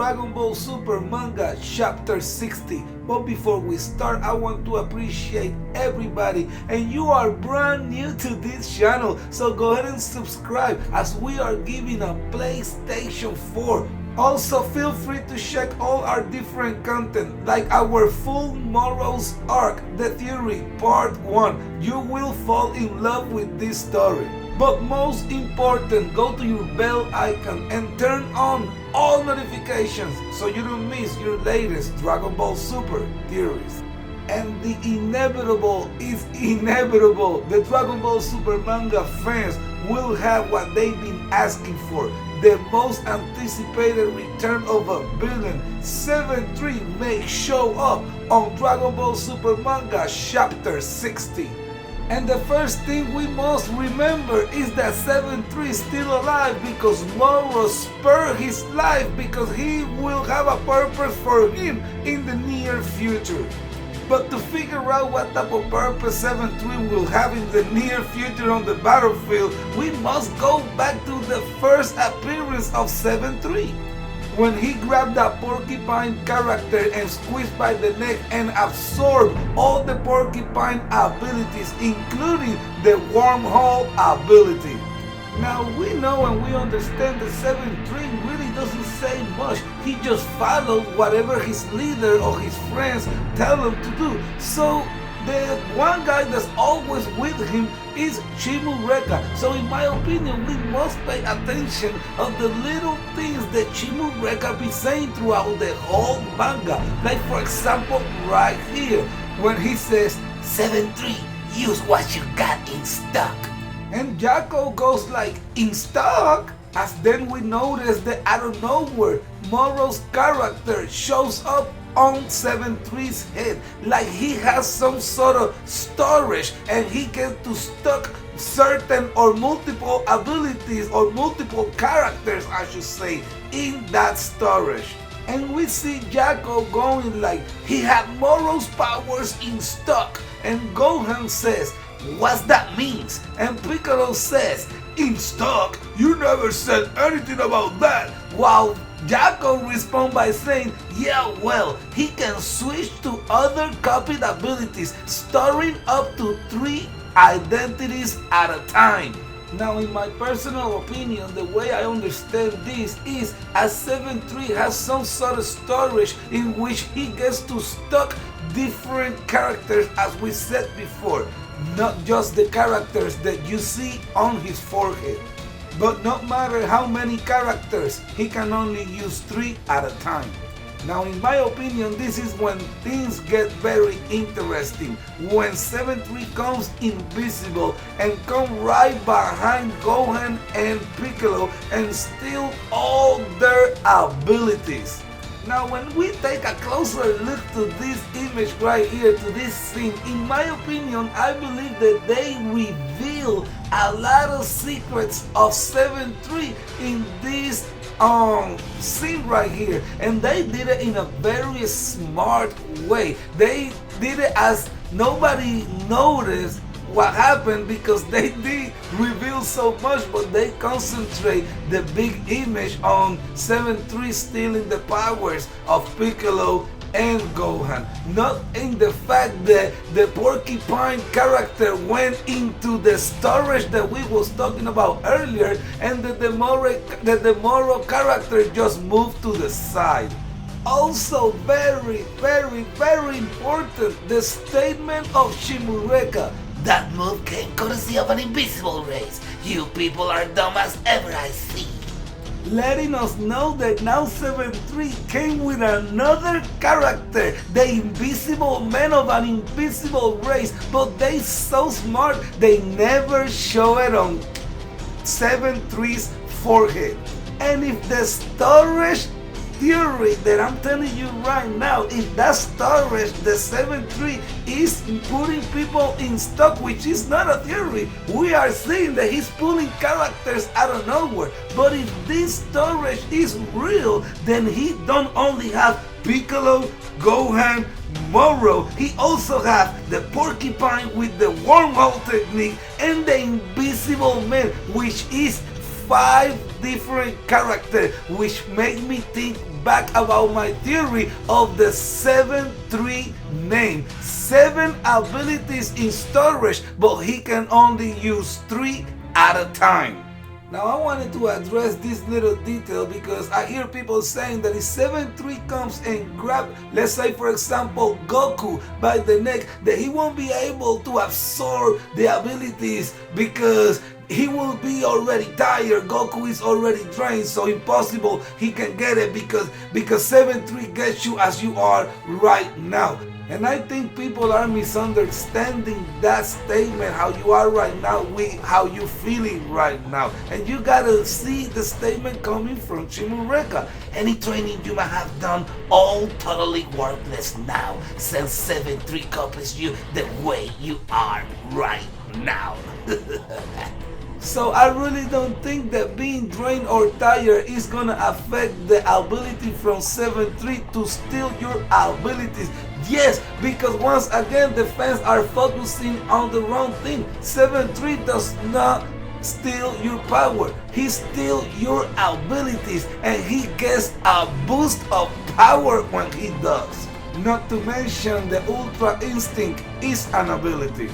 Dragon Ball Super Manga Chapter 60. But before we start, I want to appreciate everybody, and you are brand new to this channel, so go ahead and subscribe as we are giving a PlayStation 4. Also, feel free to check all our different content, like our full Morals arc, The Theory Part 1. You will fall in love with this story. But most important, go to your bell icon and turn on all notifications so you don't miss your latest Dragon Ball Super theories. And the inevitable is inevitable. The Dragon Ball Super manga fans will have what they've been asking for. The most anticipated return of a villain. 7-3 may show up on Dragon Ball Super Manga Chapter 60. And the first thing we must remember is that 7-3 is still alive because Moro spared his life because he will have a purpose for him in the near future. But to figure out what type of purpose 7-3 will have in the near future on the battlefield, we must go back to the first appearance of 7-3. When he grabbed that porcupine character and squeezed by the neck and absorbed all the porcupine abilities, including the wormhole ability. Now we know and we understand that 7-3 really doesn't say much. He just follows whatever his leader or his friends tell him to do. So the one guy that's always with him is Chimureka. So in my opinion, we must pay attention of the little things that Chimureka be saying throughout the whole manga. Like for example, right here, when he says, 7-3, use what you got in stock. And Jaco goes like, in stock? As then we notice that out of nowhere, Moro's character shows up on 7-3's head, like he has some sort of storage and he gets to stock certain or multiple abilities or multiple characters, I should say, in that storage. And we see Jaco going like he had Moro's powers in stock, and Gohan says, what's that means? And Piccolo says, in stock? You never said anything about that. While Jaco responds by saying, yeah, well, he can switch to other copied abilities, storing up to 3 identities at a time. Now, in my personal opinion, the way I understand this is as 7-3 has some sort of storage in which he gets to stock different characters, as we said before. Not just the characters that you see on his forehead. But no matter how many characters, he can only use 3 at a time. Now in my opinion, this is when things get very interesting. When 7-3 comes invisible and come right behind Gohan and Piccolo and steal all their abilities. Now when we take a closer look to this image right here, to this scene, in my opinion, I believe that they reveal a lot of secrets of 7-3 in this scene right here. And they did it in a very smart way. They did it as nobody noticed what happened because they did reveal so much, but they concentrate the big image on 7-3 stealing the powers of Piccolo and Gohan, not in the fact that the porcupine character went into the storage that we was talking about earlier, and that the Moro character just moved to the side. Also very, very, very important, the statement of Chimureka. That move came courtesy of an invisible race. You people are dumb as ever I see. Letting us know that now 7-3 came with another character, the invisible man of an invisible race, but they so smart they never show it on 7-3's forehead. And if the storage theory that I'm telling you right now, if that storage, the 7-3 is putting people in stock, which is not a theory, we are seeing that he's pulling characters out of nowhere. But if this storage is real, then he don't only have Piccolo, Gohan, Moro, he also has the porcupine with the wormhole technique and the invisible man, which is 5 different characters, which make me think back about my theory of the 7-3 name. 7 abilities in storage, but he can only use 3 at a time. Now I wanted to address this little detail because I hear people saying that if 7-3 comes and grab, let's say for example, Goku by the neck, that he won't be able to absorb the abilities because he will be already tired. Goku is already drained, so impossible he can get it because 7-3 gets you as you are right now. And I think people are misunderstanding that statement, how you are right now with how you feeling right now. And you gotta see the statement coming from Shimureka. Any training you might have done, all totally worthless now, since 7-3 copies you the way you are right now. So I really don't think that being drained or tired is gonna affect the ability from 7-3 to steal your abilities. Yes, because once again the fans are focusing on the wrong thing. 7-3 does not steal your power. He steals your abilities and he gets a boost of power when he does. Not to mention the Ultra Instinct is an ability.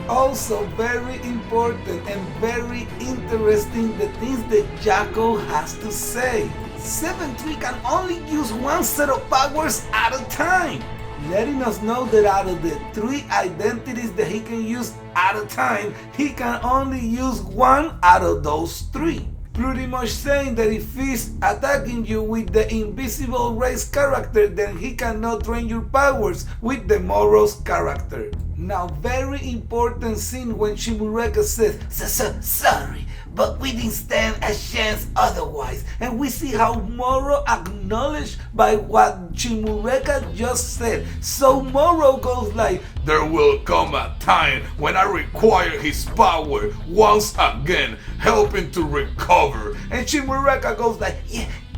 Also very important and very interesting the things that Jaco has to say. 7-3 can only use one set of powers at a time, letting us know that out of the 3 identities that he can use at a time, he can only use 1 out of those 3. Pretty much saying that if he's attacking you with the Invisible Race character, then he cannot drain your powers with the Moro's character. Now, very important scene when Shimureka says, sorry, but we didn't stand a chance otherwise. And we see how Moro acknowledged by what Shimureka just said. So Moro goes like, there will come a time when I require his power once again, helping to recover. And Shimureka goes like,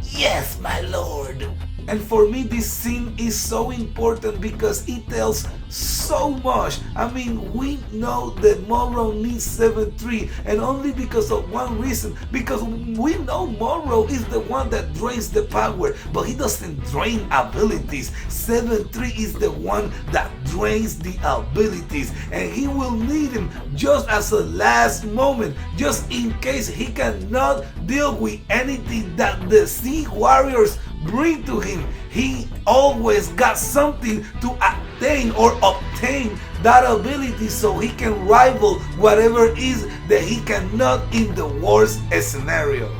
yes, my lord. And for me, this scene is so important because it tells so much. I mean, we know that Moro needs 7-3, and only because of one reason. Because we know Moro is the one that drains the power, but he doesn't drain abilities. 7-3 is the one that drains the abilities, and he will need him just as a last moment, just in case he cannot deal with anything that the Sea Warriors bring to him. He always got something to attain or obtain that ability so he can rival whatever it is that he cannot in the worst scenario.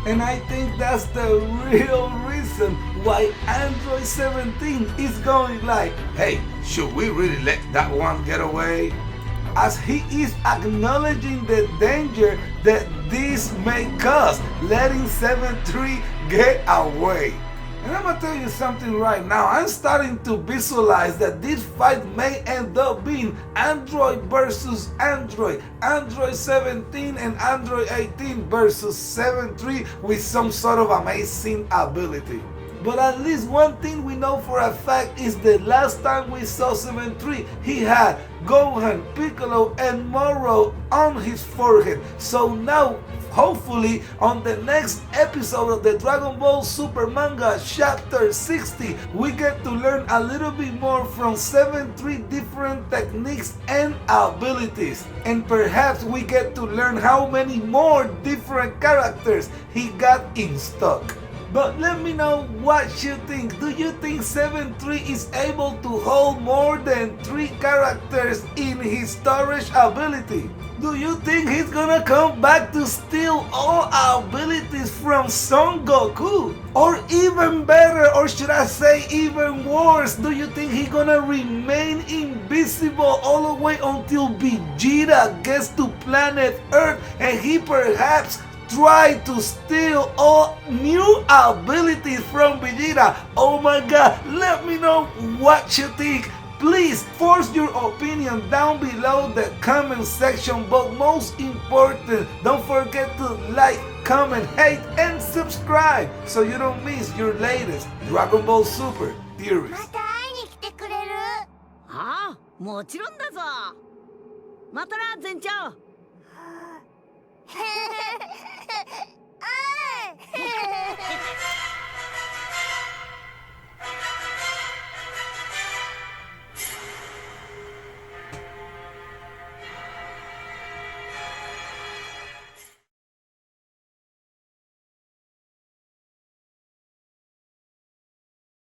And I think that's the real reason why Android 17 is going like, hey, should we really let that one get away? As he is acknowledging the danger that this may cause, letting 7-3 get away. And I'm gonna tell you something right now. I'm starting to visualize that this fight may end up being Android versus Android, Android 17 and Android 18 versus 7-3 with some sort of amazing ability. But at least one thing we know for a fact is the last time we saw 7-3, he had Gohan, Piccolo, and Moro on his forehead. So now, hopefully, on the next episode of the Dragon Ball Super Manga Chapter 60, we get to learn a little bit more from 7-3 different techniques and abilities. And perhaps we get to learn how many more different characters he got in stock. But let me know what you think. Do you think 7-3 is able to hold more than 3 characters in his storage ability? Do you think he's gonna come back to steal all abilities from Son Goku? Or even better, or should I say even worse, do you think he's gonna remain invisible all the way until Vegeta gets to planet Earth and he perhaps try to steal all new abilities from Vegeta? Oh my god, let me know what you think. Please force your opinion down below the comment section, but most important, don't forget to like, comment, hate, and subscribe so you don't miss your latest Dragon Ball Super theories. また会いに来てくれる？はあ、もちろんだぞ。またな、全長。